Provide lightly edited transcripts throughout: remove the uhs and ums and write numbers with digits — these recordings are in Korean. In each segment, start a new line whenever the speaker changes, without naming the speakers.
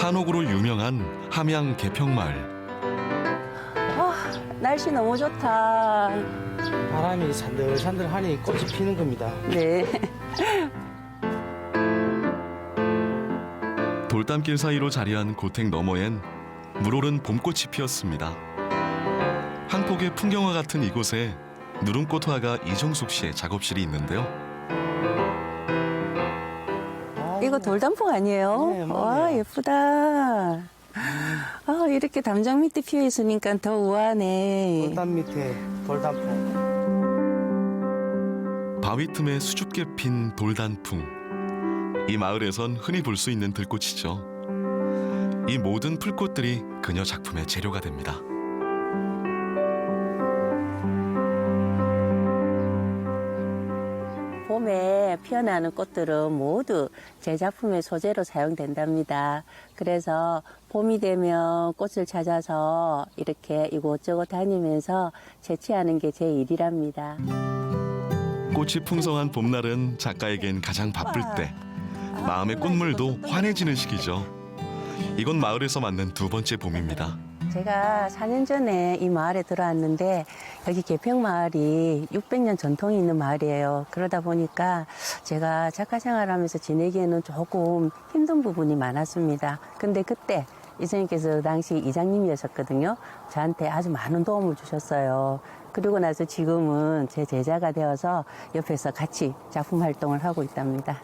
한옥으로 유명한 함양 계평마을.
날씨 너무 좋다.
바람이 산들산들하니 꽃이 피는 겁니다.
네.
돌담길 사이로 자리한 고택 너머엔 물오른 봄꽃이 피었습니다. 한 폭의 풍경화 같은 이곳에 누름꽃 화가 이정숙 씨의 작업실이 있는데요.
이거 돌단풍 아니에요?
네, 맞아요.
와, 예쁘다. 이렇게 담장 밑에 피어 있으니까 더 우아하네.
돌담 밑에 돌단풍.
바위 틈에 수줍게 핀 돌단풍. 이 마을에선 흔히 볼 수 있는 들꽃이죠. 이 모든 풀꽃들이 그녀 작품의 재료가 됩니다.
봄에 피어나는 꽃들은 모두 제 작품의 소재로 사용된답니다. 그래서 봄이 되면 꽃을 찾아서 이렇게 이곳저곳 다니면서 채취하는 게 제 일이랍니다.
꽃이 풍성한 봄날은 작가에겐 가장 바쁠 때. 마음의 꽃물도 환해지는 시기죠. 이곳 마을에서 맞는 두 번째 봄입니다.
제가 4년 전에 이 마을에 들어왔는데 여기 계평마을이 600년 전통이 있는 마을이에요. 그러다 보니까 제가 작가 생활하면서 지내기에는 조금 힘든 부분이 많았습니다. 근데 그때 이선생님께서 당시 이장님이셨거든요. 저한테 아주 많은 도움을 주셨어요. 그리고 나서 지금은 제 제자가 되어서 옆에서 같이 작품 활동을 하고 있답니다.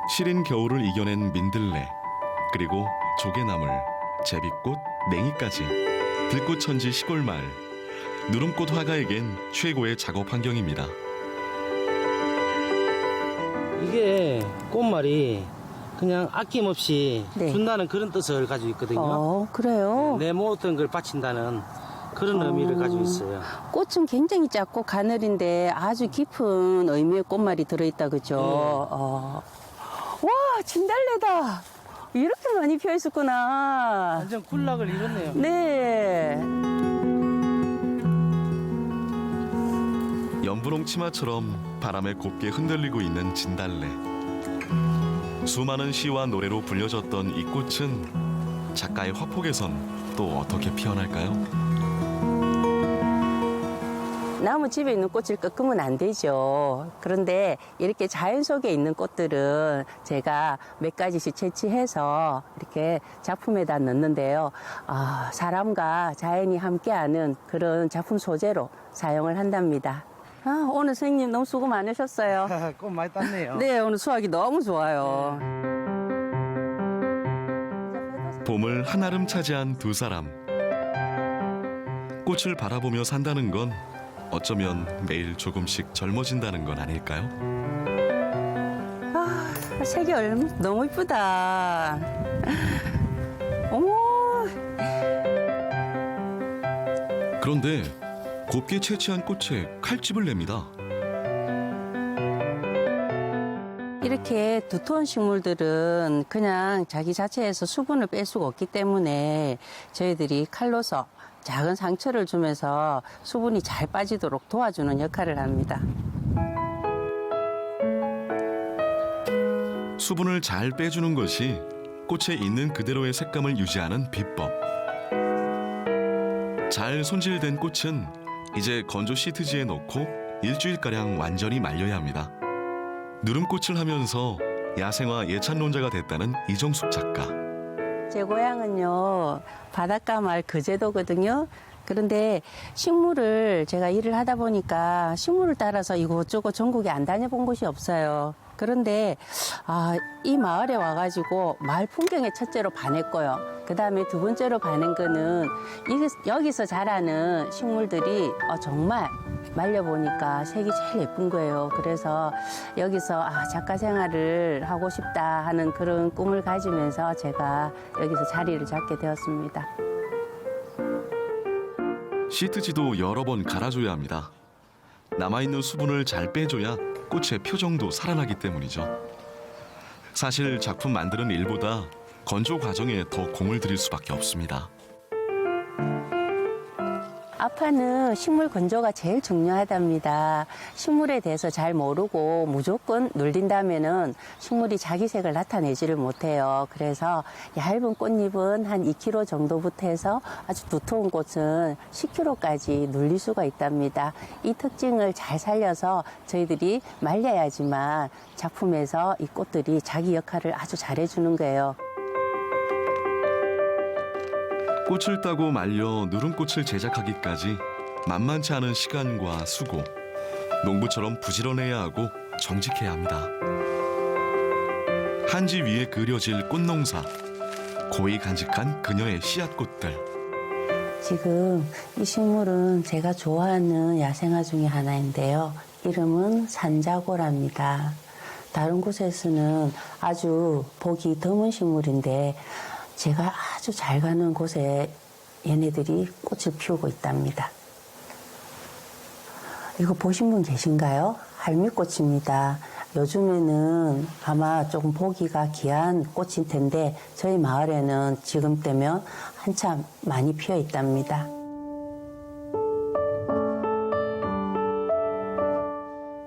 시린 겨울을 이겨낸 민들레, 그리고 조개나물, 제비꽃, 냉이까지 들꽃천지 시골마을. 누름꽃 화가에겐 최고의 작업 환경입니다.
이게 꽃말이 그냥 아낌없이
네.
준다는 그런 뜻을 가지고 있거든요.
그래요?
내 모든 걸 바친다는 그런 의미를 가지고 있어요.
꽃은 굉장히 작고 가늘인데 아주 깊은 의미의 꽃말이 들어있다, 그죠? 와, 진달래다! 이렇게 많이 피어 있었구나.
완전 군락을 이뤘네요.
네.
연분홍 치마처럼 바람에 곱게 흔들리고 있는 진달래. 수많은 시와 노래로 불려졌던 이 꽃은 작가의 화폭에선 또 어떻게 피어날까요?
나무 집에 있는 꽃을 꺾으면 안 되죠. 그런데 이렇게 자연 속에 있는 꽃들은 제가 몇 가지씩 채취해서 이렇게 작품에다 넣는데요. 사람과 자연이 함께하는 그런 작품 소재로 사용을 한답니다. 오늘 선생님 너무 수고 많으셨어요.
꽃 많이 땄네요.
네, 오늘 수확이 너무 좋아요.
봄을 한아름 차지한 두 사람. 꽃을 바라보며 산다는 건 어쩌면 매일 조금씩 젊어진다는 건 아닐까요?
색이 너무 이쁘다. 어머.
그런데 곱게 채취한 꽃에 칼집을 냅니다.
이렇게 두터운 식물들은 그냥 자기 자체에서 수분을 뺄 수가 없기 때문에 저희들이 칼로서 작은 상처를 주면서 수분이 잘 빠지도록 도와주는 역할을 합니다.
수분을 잘 빼주는 것이 꽃에 있는 그대로의 색감을 유지하는 비법. 잘 손질된 꽃은 이제 건조 시트지에 넣고 일주일가량 완전히 말려야 합니다. 누름꽃을 하면서 야생화 예찬론자가 됐다는 이정숙 작가.
제 고향은요, 바닷가 마을 거제도거든요. 그런데 식물을 제가 일을 하다 보니까 식물을 따라서 이곳저곳 전국에 안 다녀본 곳이 없어요. 그런데 이 마을에 와가지고 마을 풍경에 첫째로 반했고요. 그 다음에 두 번째로 반한 거는 여기서 자라는 식물들이 정말 말려보니까 색이 제일 예쁜 거예요. 그래서 여기서 작가 생활을 하고 싶다 하는 그런 꿈을 가지면서 제가 여기서 자리를 잡게 되었습니다.
시트지도 여러 번 갈아줘야 합니다. 남아있는 수분을 잘 빼줘야 꽃의 표정도 살아나기 때문이죠. 사실 작품 만드는 일보다 건조 과정에 더 공을 들일 수밖에 없습니다.
아파는 식물 건조가 제일 중요하답니다. 식물에 대해서 잘 모르고 무조건 눌린다면은 식물이 자기 색을 나타내지를 못해요. 그래서 얇은 꽃잎은 한 2kg 정도부터 해서 아주 두터운 꽃은 10kg까지 눌릴 수가 있답니다. 이 특징을 잘 살려서 저희들이 말려야지만 작품에서 이 꽃들이 자기 역할을 아주 잘해주는 거예요.
꽃을 따고 말려 누름꽃을 제작하기까지 만만치 않은 시간과 수고, 농부처럼 부지런해야 하고 정직해야 합니다. 한지 위에 그려질 꽃농사, 고이 간직한 그녀의 씨앗꽃들.
지금 이 식물은 제가 좋아하는 야생화 중에 하나인데요. 이름은 산자고랍니다. 다른 곳에서는 아주 보기 드문 식물인데 제가 아주 잘 가는 곳에 얘네들이 꽃을 피우고 있답니다. 이거 보신 분 계신가요? 할미꽃입니다. 요즘에는 아마 조금 보기가 귀한 꽃일 텐데 저희 마을에는 지금 때면 한참 많이 피어 있답니다.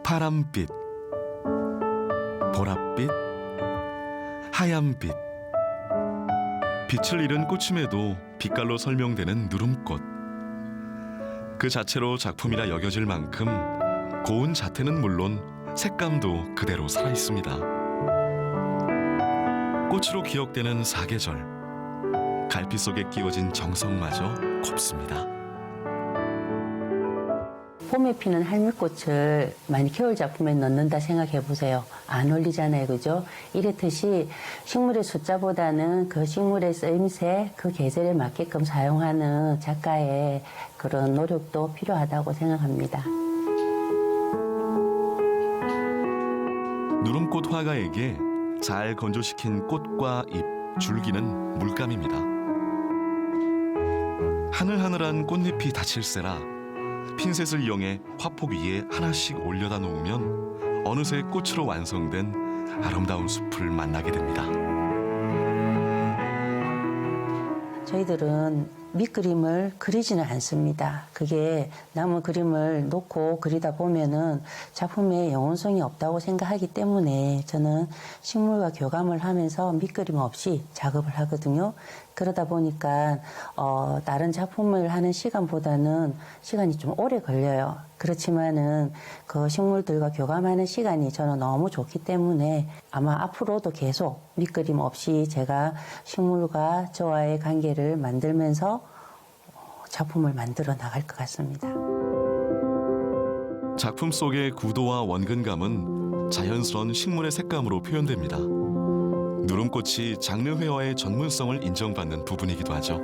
파란빛, 보랏빛, 하얀빛. 빛을 잃은 꽃임에도 빛깔로 설명되는 누름꽃. 그 자체로 작품이라 여겨질 만큼 고운 자태는 물론 색감도 그대로 살아있습니다. 꽃으로 기억되는 사계절. 갈빛 속에 끼워진 정성마저 곱습니다.
봄에 피는 할미꽃을 많이 겨울 작품에 넣는다 생각해 보세요. 안 어울리잖아요, 그죠? 이렇듯이 식물의 숫자보다는 그 식물의 쓰임새, 그 계절에 맞게끔 사용하는 작가의 그런 노력도 필요하다고 생각합니다.
누름꽃 화가에게 잘 건조시킨 꽃과 잎, 줄기는 물감입니다. 하늘하늘한 꽃잎이 닫힐세라 핀셋을 이용해 화폭 위에 하나씩 올려다 놓으면 어느새 꽃으로 완성된 아름다운 숲을 만나게 됩니다.
저희들은 밑그림을 그리지는 않습니다. 그게 남은 그림을 놓고 그리다 보면은 작품에 영혼성이 없다고 생각하기 때문에 저는 식물과 교감을 하면서 밑그림 없이 작업을 하거든요. 그러다 보니까 다른 작품을 하는 시간보다는 시간이 좀 오래 걸려요. 그렇지만은 그 식물들과 교감하는 시간이 저는 너무 좋기 때문에 아마 앞으로도 계속 밑그림 없이 제가 식물과 저와의 관계를 만들면서 작품을 만들어 나갈 것 같습니다.
작품 속의 구도와 원근감은 자연스러운 식물의 색감으로 표현됩니다. 누름꽃이 장르 회화의 전문성을 인정받는 부분이기도 하죠.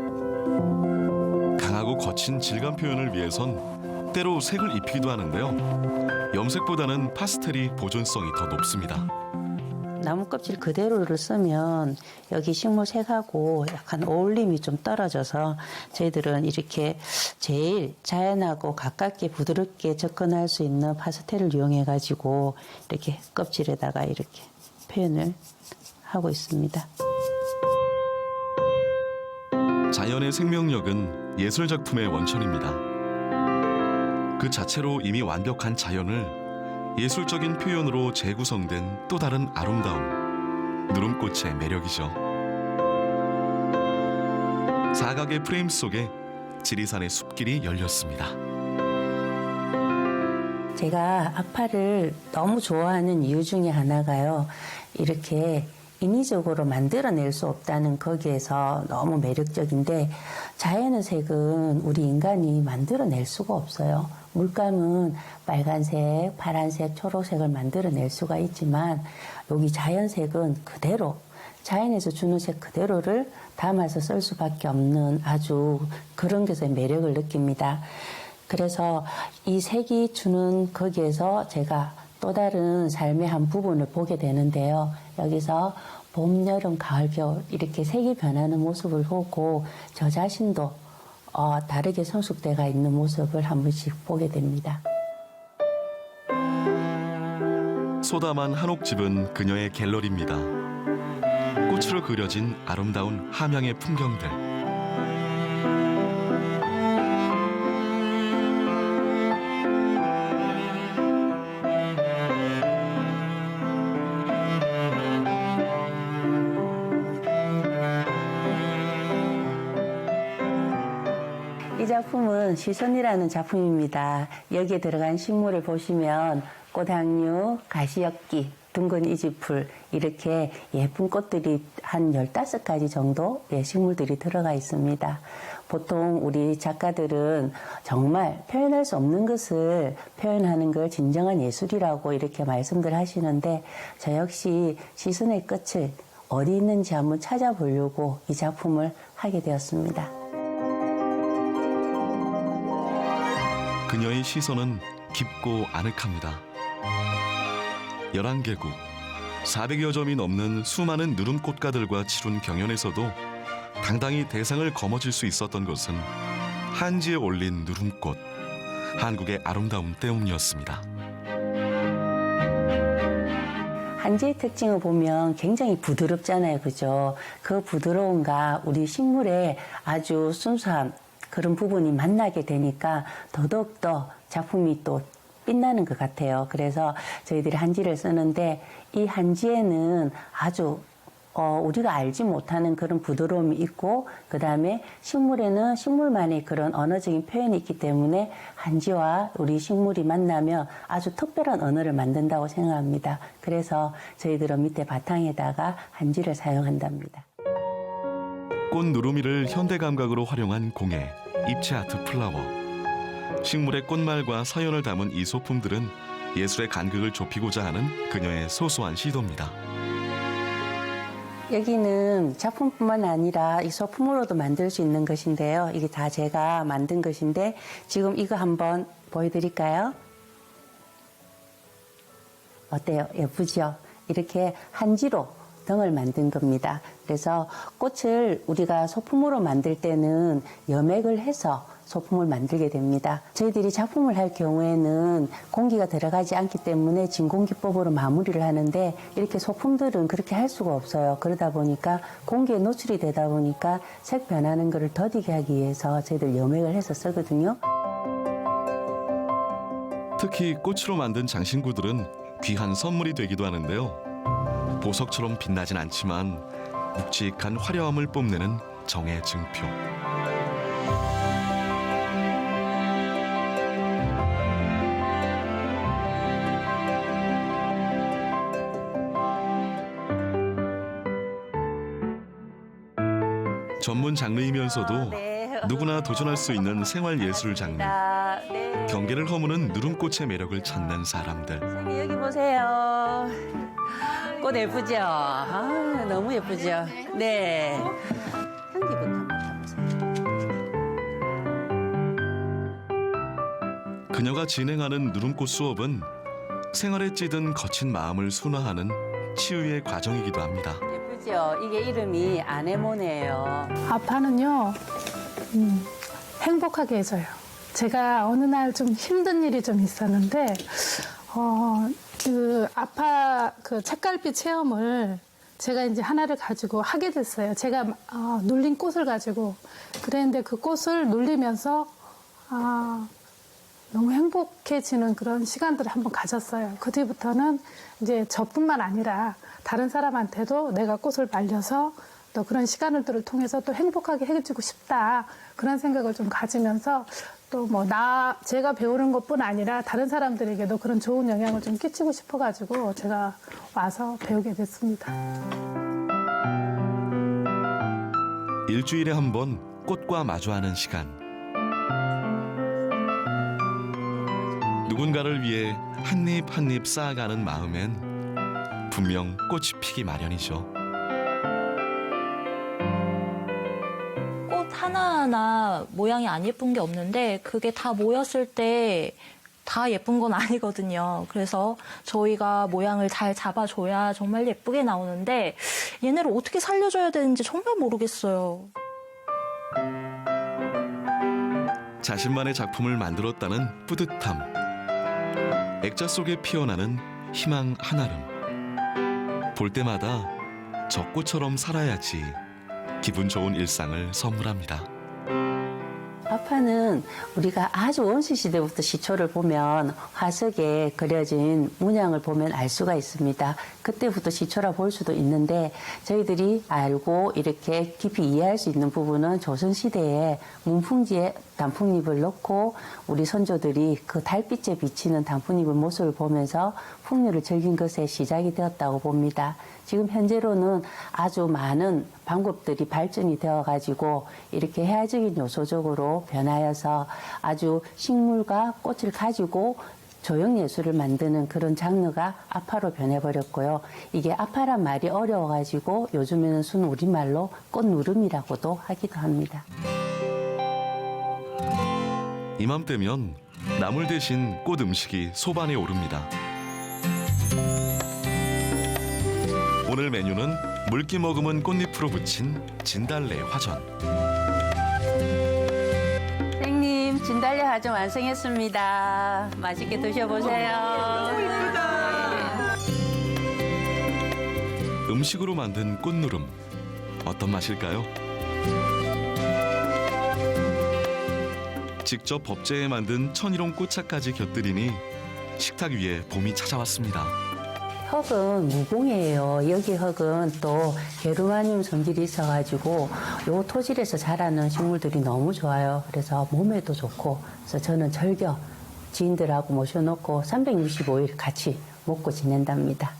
강하고 거친 질감 표현을 위해선 때로 색을 입히기도 하는데요. 염색보다는 파스텔이 보존성이 더 높습니다.
나무 껍질 그대로를 쓰면 여기 식물 색하고 약간 어울림이 좀 떨어져서 저희들은 이렇게 제일 자연하고 가깝게 부드럽게 접근할 수 있는 파스텔을 이용해 가지고 이렇게 껍질에다가 이렇게 표현을 하고 있습니다.
자연의 생명력은 예술 작품의 원천입니다. 그 자체로 이미 완벽한 자연을 예술적인 표현으로 재구성된 또 다른 아름다움, 누름꽃의 매력이죠. 사각의 프레임 속에 지리산의 숲길이 열렸습니다.
제가 아파를 너무 좋아하는 이유 중에 하나가요. 이렇게 인위적으로 만들어낼 수 없다는 거기에서 너무 매력적인데 자연의 색은 우리 인간이 만들어낼 수가 없어요. 물감은 빨간색, 파란색, 초록색을 만들어낼 수가 있지만 여기 자연색은 그대로 자연에서 주는 색 그대로를 담아서 쓸 수밖에 없는 아주 그런 것의 매력을 느낍니다. 그래서 이 색이 주는 거기에서 제가 또 다른 삶의 한 부분을 보게 되는데요. 여기서 봄, 여름, 가을, 겨울 이렇게 색이 변하는 모습을 보고 저 자신도 다르게 성숙돼가 있는 모습을 한 번씩 보게 됩니다.
소담한 한옥집은 그녀의 갤러리입니다. 꽃으로 그려진 아름다운 함양의 풍경들.
작품은 시선이라는 작품입니다. 여기에 들어간 식물을 보시면 꽃항류, 가시엽기, 둥근 이지풀 이렇게 예쁜 꽃들이 한 15가지 정도 식물들이 들어가 있습니다. 보통 우리 작가들은 정말 표현할 수 없는 것을 표현하는 걸 진정한 예술이라고 이렇게 말씀들 하시는데 저 역시 시선의 끝을 어디 있는지 한번 찾아보려고 이 작품을 하게 되었습니다.
그녀의 시선은 깊고 아늑합니다. 11개국, 400여 점이 넘는 수많은 누름꽃가들과 치룬 경연에서도 당당히 대상을 거머쥘 수 있었던 것은 한지에 올린 누름꽃, 한국의 아름다움 때문이었습니다.
한지의 특징을 보면 굉장히 부드럽잖아요. 그죠? 그 부드러움과 우리 식물의 아주 순수한 그런 부분이 만나게 되니까 더더욱더 작품이 또 빛나는 것 같아요. 그래서 저희들이 한지를 쓰는데 이 한지에는 아주 우리가 알지 못하는 그런 부드러움이 있고 그 다음에 식물에는 식물만의 그런 언어적인 표현이 있기 때문에 한지와 우리 식물이 만나면 아주 특별한 언어를 만든다고 생각합니다. 그래서 저희들은 밑에 바탕에다가 한지를 사용한답니다.
꽃 누르미를 현대 감각으로 활용한 공예, 입체 아트 플라워. 식물의 꽃말과 사연을 담은 이 소품들은 예술의 간극을 좁히고자 하는 그녀의 소소한 시도입니다.
여기는 작품뿐만 아니라 이 소품으로도 만들 수 있는 것인데요. 이게 다 제가 만든 것인데 지금 이거 한번 보여드릴까요? 어때요? 예쁘죠? 이렇게 한지로 등을 만든 겁니다. 그래서 꽃을 우리가 소품으로 만들 때는 염액을 해서 소품을 만들게 됩니다. 저희들이 작품을 할 경우에는 공기가 들어가지 않기 때문에 진공기법으로 마무리를 하는데 이렇게 소품들은 그렇게 할 수가 없어요. 그러다 보니까 공기에 노출이 되다 보니까 색 변하는 것을 더디게 하기 위해서 저희들 염액을 해서 쓰거든요.
특히 꽃으로 만든 장신구들은 귀한 선물이 되기도 하는데요. 보석처럼 빛나진 않지만 묵직한 화려함을 뽐내는 정의 증표. 전문 장르이면서도 누구나 도전할 수 있는 생활 예술 장르. 경계를 허무는 누름꽃의 매력을 찾는 사람들.
선생님 여기 보세요. 꽃 예쁘죠? 아, 너무 예쁘죠? 네. 향기부터 맡아보세요.
그녀가 진행하는 누름꽃 수업은 생활에 찌든 거친 마음을 순화하는 치유의 과정이기도 합니다.
예쁘죠? 이게 이름이 아네모네예요.
아파는요, 행복하게 해줘요. 제가 어느 날 좀 힘든 일이 좀 있었는데, 그 아파 그 책갈피 체험을 제가 이제 하나를 가지고 하게 됐어요. 제가 눌린 꽃을 가지고. 그랬는데 그 꽃을 눌리면서, 너무 행복해지는 그런 시간들을 한번 가졌어요. 그 뒤부터는 이제 저뿐만 아니라 다른 사람한테도 내가 꽃을 말려서 또 그런 시간들을 통해서 또 행복하게 해주고 싶다. 그런 생각을 좀 가지면서 또 뭐 제가 배우는 것뿐 아니라 다른 사람들에게도 그런 좋은 영향을 좀 끼치고 싶어가지고 제가 와서 배우게 됐습니다.
일주일에 한 번 꽃과 마주하는 시간. 누군가를 위해 한 입 한 입 쌓아가는 마음엔 분명 꽃이 피기 마련이죠.
꽃 하나하나 모양이 안 예쁜 게 없는데 그게 다 모였을 때 다 예쁜 건 아니거든요. 그래서 저희가 모양을 잘 잡아줘야 정말 예쁘게 나오는데 얘네를 어떻게 살려줘야 되는지 정말 모르겠어요.
자신만의 작품을 만들었다는 뿌듯함. 액자 속에 피어나는 희망 한아름. 볼 때마다 저 꽃처럼 살아야지 기분 좋은 일상을 선물합니다.
아파는 우리가 아주 원시 시대부터 시초를 보면 화석에 그려진 문양을 보면 알 수가 있습니다. 그때부터 시초라 볼 수도 있는데 저희들이 알고 이렇게 깊이 이해할 수 있는 부분은 조선시대에 문풍지에 단풍잎을 넣고 우리 선조들이 그 달빛에 비치는 단풍잎의 모습을 보면서 풍류를 즐긴 것의 시작이 되었다고 봅니다. 지금 현재로는 아주 많은 방법들이 발전이 되어가지고 이렇게 해화적인 요소적으로 변하여서 아주 식물과 꽃을 가지고 조형예술을 만드는 그런 장르가 아파로 변해버렸고요. 이게 아파란 말이 어려워가지고 요즘에는 순 우리말로 꽃누름이라고도 하기도 합니다.
이맘때면 나물 대신 꽃 음식이 소반에 오릅니다. 오늘 메뉴는 물기 머금은 꽃잎으로 부친 진달래 화전.
선생님, 진달래 화전 완성했습니다. 맛있게 드셔보세요.
음식으로 만든 꽃누름 어떤 맛일까요? 직접 법제에 만든 천일홍 꽃차까지 곁들이니 식탁 위에 봄이 찾아왔습니다.
흙은 무공이에요. 여기 흙은 또 게르마늄 성질이 있어가지고 요 토질에서 자라는 식물들이 너무 좋아요. 그래서 몸에도 좋고, 그래서 저는 절겨 지인들하고 모셔놓고 365일 같이 먹고 지낸답니다.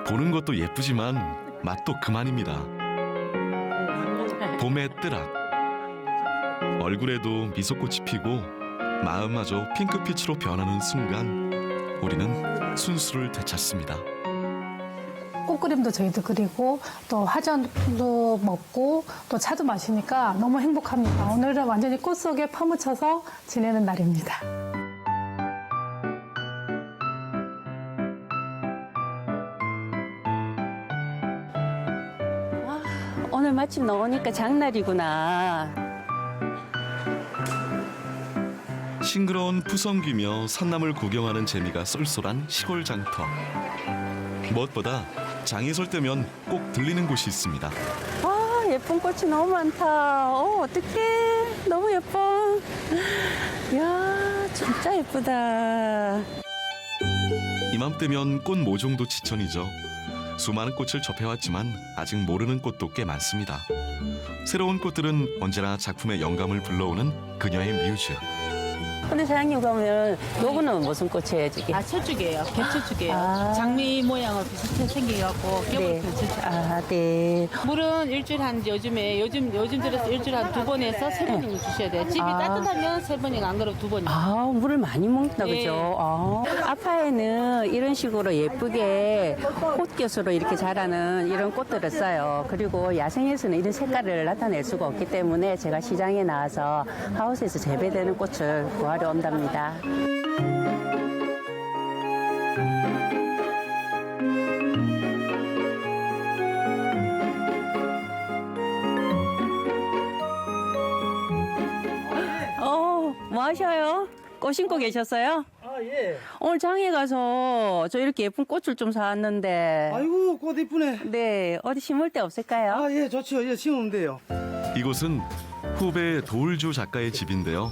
보는 것도 예쁘지만 맛도 그만입니다. 봄의 뜨락, 얼굴에도 미소꽃이 피고 마음마저 핑크빛으로 변하는 순간 우리는 순수를 되찾습니다.
꽃그림도 저희도 그리고 또 화전도 먹고 또 차도 마시니까 너무 행복합니다. 오늘은 완전히 꽃 속에 파묻혀서 지내는 날입니다.
오늘 마침 나오니까 장날이구나.
싱그러운 푸성귀며 산남을 구경하는 재미가 쏠쏠한 시골 장터. 무엇보다 장이 설 때면 꼭 들리는 곳이 있습니다.
와, 예쁜 꽃이 너무 많다. 어떡해. 너무 예뻐. 이야, 진짜 예쁘다.
이맘때면 꽃 모종도 지천이죠. 수많은 꽃을 접해왔지만 아직 모르는 꽃도 꽤 많습니다. 새로운 꽃들은 언제나 작품의 영감을 불러오는 그녀의 뮤즈.
근데 사장님 그러면 요거는 무슨 꽃이에요, 저게?
철쭉이에요. 겹철쭉이에요.
아.
장미 모양으로 비슷하게 생겨갖고
네.
겹을 겹철쭉.
아, 네.
물은 일주일에 요즘 들어서 일주일에 한 2번에서 3번이면 주셔야 돼요. 집이
아.
따뜻하면 3번이고 안 그러면 2번이요.
아, 물을 많이 먹는다,
네.
그죠? 아. 아파에는 이런 식으로 예쁘게 꽃get으로 이렇게 자라는 이런 꽃들을 써요. 그리고 야생에서는 이런 색깔을 나타낼 수가 없기 때문에 제가 시장에 나와서 하우스에서 재배되는 꽃을 구하러 온답니다. 뭐 하셔요? 꽃 심고 계셨어요?
아, 예.
오늘 장에 가서 저 이렇게 예쁜 꽃을 좀 사왔는데.
아이고, 꽃 이쁘네.
네, 어디 심을 데 없을까요?
아, 예, 좋죠. 예, 심으면 돼요.
이곳은 후배 도울주 작가의 집인데요.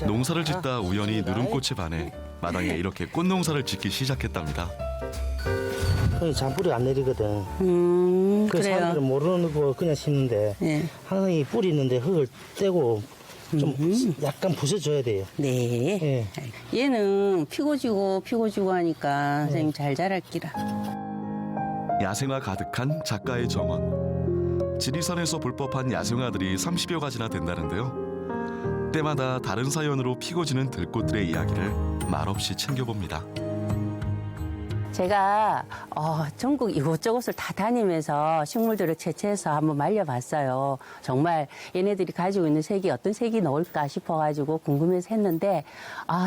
농사를 짓다 우연히 누름꽃에 반해 마당에 이렇게 꽃농사를 짓기 시작했답니다.
잔뿌리 안 내리거든. 그
그래요.
사람들은 모르는 거 그냥 심는데
네.
항상 이 뿌리 있는데 흙을 떼고 좀 약간 부숴줘야 돼요.
네.
예.
얘는 피고 지고 하니까 선생님 잘 자랄기라.
야생화 가득한 작가의 정원. 지리산에서 볼 법한 야생화들이 30여 가지나 된다는데요. 때마다 다른 사연으로 피고 지는 들꽃들의 이야기를 말없이 챙겨봅니다.
제가 전국 이곳저곳을 다 다니면서 식물들을 채취해서 한번 말려봤어요. 정말 얘네들이 가지고 있는 색이 어떤 색이 나올까 싶어가지고 궁금해서 했는데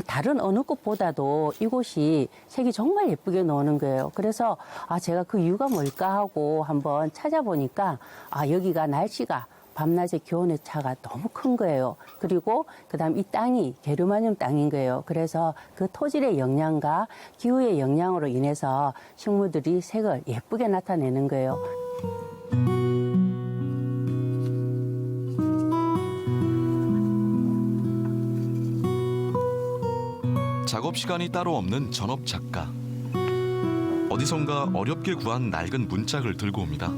다른 어느 꽃보다도 이곳이 색이 정말 예쁘게 나오는 거예요. 그래서 제가 그 이유가 뭘까 하고 한번 찾아보니까 여기가 날씨가 밤낮의 기온의 차가 너무 큰 거예요. 그리고 그다음 이 땅이 게르마늄 땅인 거예요. 그래서 그 토질의 영향과 기후의 영향으로 인해서 식물들이 색을 예쁘게 나타내는 거예요.
작업 시간이 따로 없는 전업 작가. 어디선가 어렵게 구한 낡은 문짝을 들고 옵니다.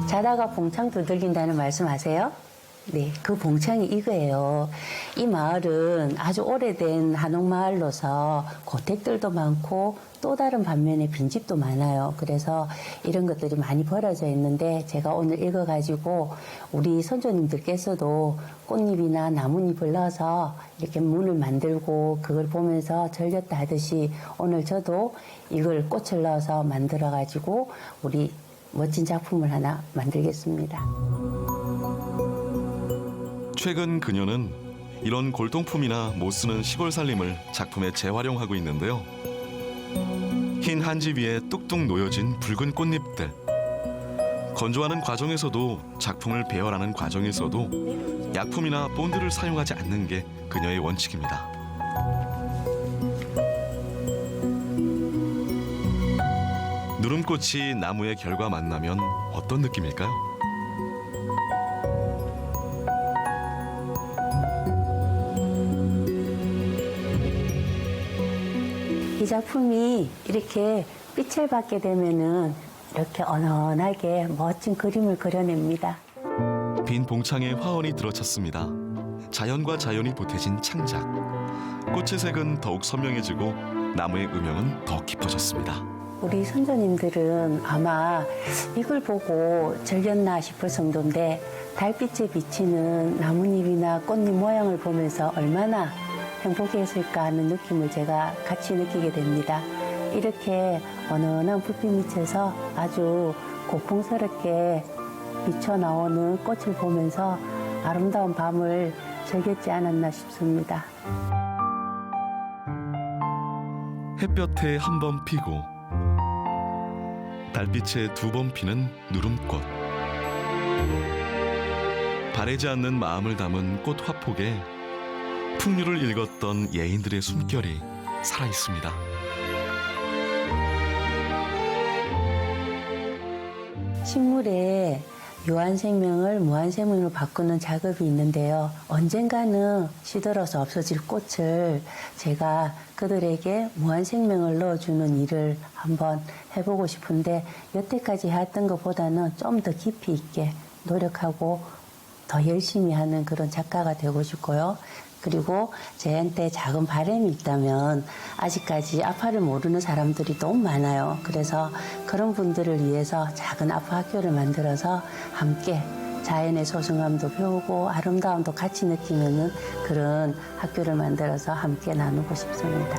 자다가 봉창 두들긴다는 말씀 아세요? 네, 그 봉창이 이거예요. 이 마을은 아주 오래된 한옥마을로서 고택들도 많고 또 다른 반면에 빈집도 많아요. 그래서 이런 것들이 많이 벌어져 있는데 제가 오늘 읽어가지고 우리 선조님들께서도 꽃잎이나 나뭇잎을 넣어서 이렇게 문을 만들고 그걸 보면서 절렸다 하듯이 오늘 저도 이걸 꽃을 넣어서 만들어가지고 우리 멋진 작품을 하나 만들겠습니다.
최근 그녀는 이런 골동품이나 못 쓰는 시골 살림을 작품에 재활용하고 있는데요. 흰 한지 위에 뚝뚝 놓여진 붉은 꽃잎들. 건조하는 과정에서도 작품을 배열하는 과정에서도 약품이나 본드를 사용하지 않는 게 그녀의 원칙입니다. 누름꽃이 나무의 결과 만나면 어떤 느낌일까요?
이 작품이 이렇게 빛을 받게 되면은 이렇게 언언하게 멋진 그림을 그려냅니다.
빈 봉창에 화원이 들어찼습니다. 자연과 자연이 보태진 창작. 꽃의 색은 더욱 선명해지고 나무의 음영은 더 깊어졌습니다.
우리 선조님들은 아마 이걸 보고 절렸나 싶을 정도인데 달빛에 비치는 나뭇잎이나 꽃잎 모양을 보면서 얼마나 행복했을까 하는 느낌을 제가 같이 느끼게 됩니다. 이렇게 언언한 불빛 밑에서 아주 고풍스럽게 비쳐 나오는 꽃을 보면서 아름다운 밤을 즐겼지 않았나 싶습니다.
햇볕에 한 번 피고 달빛에 두 번 피는 누름꽃. 바래지 않는 마음을 담은 꽃 화폭에 풍류를 읽었던 예인들의 숨결이 살아있습니다.
식물의 유한 생명을 무한 생명으로 바꾸는 작업이 있는데요. 언젠가는 시들어서 없어질 꽃을 제가 그들에게 무한 생명을 넣어주는 일을 한번 해보고 싶은데 여태까지 해왔던 것보다는 좀 더 깊이 있게 노력하고 더 열심히 하는 그런 작가가 되고 싶고요. 그리고 저한테 작은 바람이 있다면 아직까지 아파를 모르는 사람들이 너무 많아요. 그래서 그런 분들을 위해서 작은 아파 학교를 만들어서 함께 자연의 소중함도 배우고 아름다움도 같이 느끼는 그런 학교를 만들어서 함께 나누고 싶습니다.